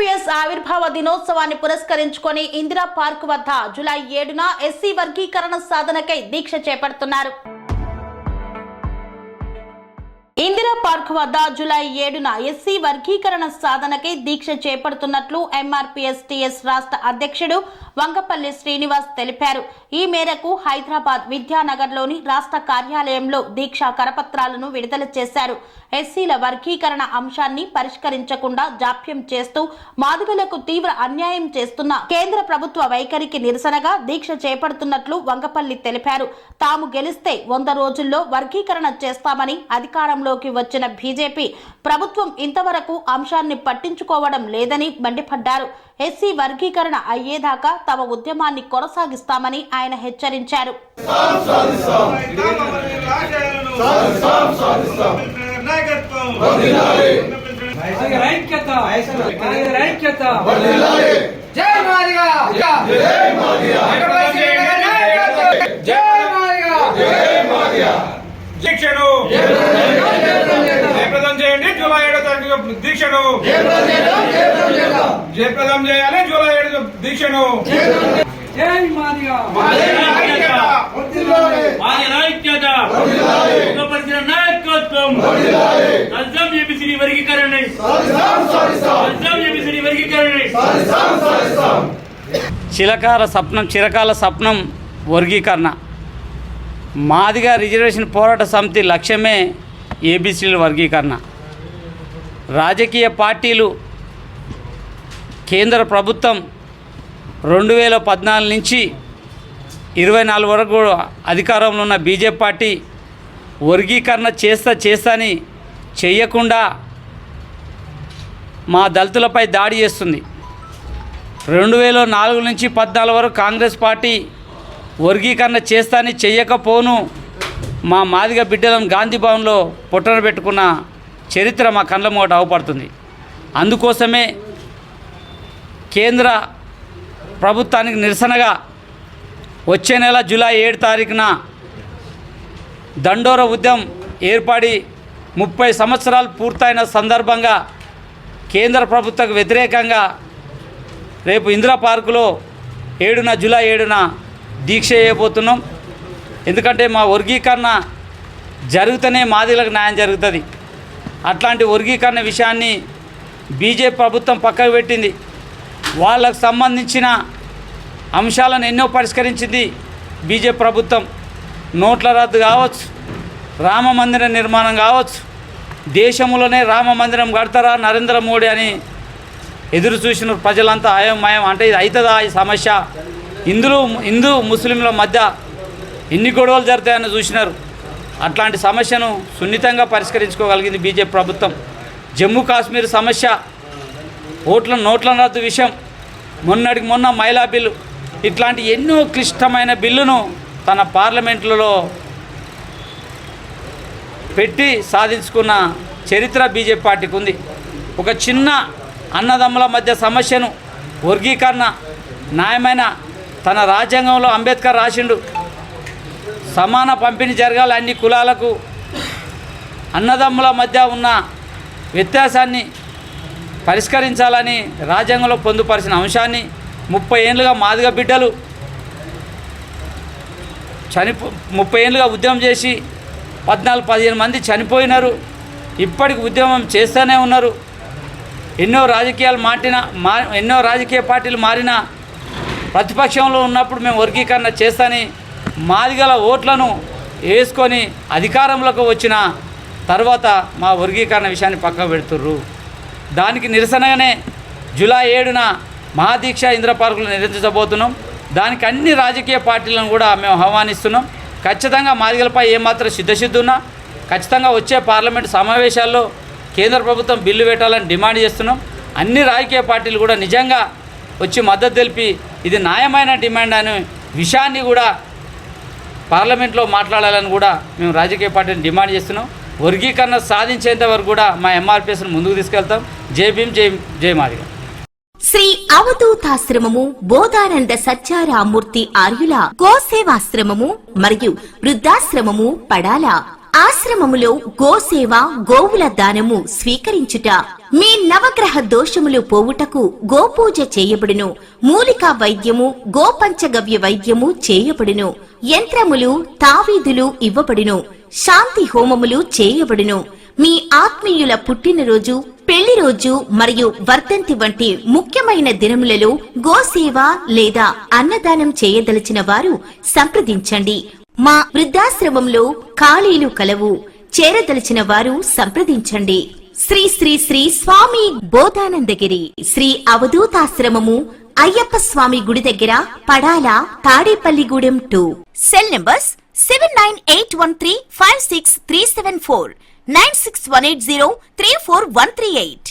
MRPS ఆవిర్భావ దినోత్సవాన్ని పురస్కరించుకొని ఇందిరా పార్క్ వద్ద జూలై 7న ఎస్సీ వర్గీకరణ సాధనకై దీక్ష చేపడుతున్నారు. ఇందిరా పార్క్ వద్ద జూలై 7న ఎస్సీ వర్గీకరణ సాధనకై దీక్ష చేపడుతున్నట్లు ఎంఆర్పీఎస్ టీఎస్ రాష్ట్ర అధ్యక్షుడు వంగపల్లి శ్రీనివాస్ తెలిపారు. ఈ మేరకు హైదరాబాద్ విద్యానగర్లోని రాష్ట్ర కార్యాలయంలో దీక్షా కరపత్రాలను విడుదల చేశారు. ఎస్సీల వర్గీకరణ అంశాన్ని పరిష్కరించకుండా జాప్యం చేస్తూ మాదిగలకు తీవ్ర అన్యాయం చేస్తున్న కేంద్ర ప్రభుత్వ వైఖరికి నిరసనగా దీక్ష చేపడుతున్నట్లు వంగపల్లి తెలిపారు. తాము గెలిస్తే 100 రోజుల్లో వర్గీకరణ చేస్తామని అధికారంలోకి వచ్చిన బీజేపీ ప్రభుత్వం ఇంతవరకు అంశాన్ని పట్టించుకోవడం లేదని మండిపడ్డారు. ఎస్సీ వర్గీకరణ అయ్యేదాకా తమ ఉద్యమాన్ని కొనసాగిస్తామని ఆయన హెచ్చరించారు. దీక్షను జయప్రదం చేయండి. జూలై 7వ తారీఖు దీక్షను జయప్రదం చేయాలి. జూలై 7 దీక్షను చిరకాల స్వప్నం వర్గీకరణ. మాదిగ రిజర్వేషన్ పోరాట సమితి లక్ష్యమే ఏబీసీల వర్గీకరణ. రాజకీయ పార్టీలు కేంద్ర ప్రభుత్వం 2014 నుంచి 24 వరకు అధికారంలో ఉన్న బీజేపీ పార్టీ వర్గీకరణ చేస్తాని చేయకుండా మా దళితులపై దాడి చేస్తుంది. 2004 నుంచి 14 వరకు కాంగ్రెస్ పార్టీ వర్గీకరణ చేస్తాని చెయ్యకపోను మా మాదిగ బిడ్డలను గాంధీ భవన్లో పొట్టన పెట్టుకున్న చరిత్ర మా కళ్ళ ముంగట అవపడుతుంది. అందుకోసమే కేంద్ర ప్రభుత్వానికి నిరసనగా వచ్చే నెల జూలై 7 తారీఖున దండోర ఉద్యమం ఏర్పడి 30 సంవత్సరాలు పూర్తయిన సందర్భంగా కేంద్ర ప్రభుత్వకు వ్యతిరేకంగా రేపు ఇందిరా పార్కులో జూలై 7న దీక్ష చేయబోతున్నాం. ఎందుకంటే మా వర్గీకరణ జరుగుతూనే మాదిగలకు న్యాయం జరుగుతుంది. అట్లాంటి వర్గీకరణ విషయాన్ని బీజేపీ ప్రభుత్వం పక్కకు పెట్టింది. వాళ్ళకు సంబంధించిన అంశాలను ఎన్నో పరిష్కరించింది బీజేపీ ప్రభుత్వం. నోట్ల రద్దు కావచ్చు, రామ మందిర నిర్మాణం కావచ్చు, దేశంలోనే రామ మందిరం కడతారా నరేంద్ర మోడీ అని ఎదురు చూసిన ప్రజలంతా అయోమయం. అంటే ఇది అవుతుందా ఈ సమస్య? హిందూ ముస్లింల మధ్య ఎన్ని గొడవలు జరుగుతాయని చూసినారు. అట్లాంటి సమస్యను సున్నితంగా పరిష్కరించుకోగలిగింది బీజేపీ ప్రభుత్వం. జమ్మూ కాశ్మీర్ సమస్య, నోట్ల రద్దు విషయం, మొన్న మహిళా బిల్లు, ఇట్లాంటి ఎన్నో క్లిష్టమైన బిల్లును తన పార్లమెంట్లలో పెట్టి సాధించుకున్న చరిత్ర బీజేపీ పార్టీకి ఉంది. ఒక చిన్న అన్నదమ్ముల మధ్య సమస్యను వర్గీకరణ న్యాయమైన తన రాజ్యాంగంలో అంబేద్కర్ రాసిండు, సమాన పంపిణీ జరగాలి అన్ని కులాలకు. అన్నదమ్ముల మధ్య ఉన్న వ్యత్యాసాన్ని పరిష్కరించాలని రాజ్యాంగంలో పొందుపరిచిన అంశాన్ని 30 ఏళ్ళుగా మాదిగ బిడ్డలు 30 ఏళ్ళుగా ఉద్యమం చేసి 14-15 మంది చనిపోయినారు. ఇప్పటికి ఉద్యమం చేస్తూనే ఉన్నారు. ఎన్నో రాజకీయ పార్టీలు మారినా ప్రతిపక్షంలో ఉన్నప్పుడు మేము వర్గీకరణ చేస్తాని మాదిగల ఓట్లను వేసుకొని అధికారంలోకి వచ్చిన తర్వాత మా వర్గీకరణ విషయాన్ని పక్కకు పెడుతుర్రు. దానికి నిరసనగానే జూలై 7న మహాదీక్ష ఇందిరా పార్కులో నిర్వహించబోతున్నాం. దానికి అన్ని రాజకీయ పార్టీలను కూడా మేము ఆహ్వానిస్తున్నాం. ఖచ్చితంగా మాదిగలపై ఏమాత్రం సిద్ధశుద్ధి ఉన్నా ఖచ్చితంగా వచ్చే పార్లమెంటు సమావేశాల్లో కేంద్ర ప్రభుత్వం బిల్లు పెట్టాలని డిమాండ్ చేస్తున్నాం. అన్ని రాజకీయ పార్టీలు కూడా నిజంగా వచ్చి మద్దతు తెలిపి ఇది న్యాయమైన డిమాండ్ అనే విషయాన్ని కూడా పార్లమెంట్లో మాట్లాడాలని కూడా మేము రాజకీయ పార్టీని డిమాండ్ చేస్తున్నాం. వర్గీకరణ సాధించేంత వరకు కూడా మా ఎంఆర్పీఎస్ను ముందుకు తీసుకెళ్తాం. జై భీమ్, జై మాదిగ. శ్రీ అవధూతాశ్రమము బోధానంద సత్యారామూర్తి ఆర్యుల గోసేవాశ్రమము మరియు వృద్ధాశ్రమము పడాల ఆశ్రమములో గోసేవ గోవుల దానము స్వీకరించుట, మీ నవగ్రహ దోషములు పోవుటకు గోపూజ చేయబడును. మూలికా వైద్యము గోపంచగవ్య వైద్యము చేయబడును. యంత్రములు తావీదులు ఇవ్వబడును. శాంతి హోమములు చేయబడును. మీ ఆత్మీయుల పుట్టినరోజు, పెళ్లి రోజు మరియు వర్ధంతి వంటి ముఖ్యమైన దినములలో గోసేవ లేదా అన్నదానం చేయదలిచిన వారు సంప్రదించండి. మా వృద్ధాశ్రమంలో ఖాళీలు కలవు. చేరదలిచిన వారు సంప్రదించండి. శ్రీ శ్రీ శ్రీ స్వామి బోధానందగిరి శ్రీ అవధూతాశ్రమము, అయ్యప్ప స్వామి గుడి దగ్గర, పడాల, తాడేపల్లిగూడెం 2. Cell numbers 7981356374, 96180341138.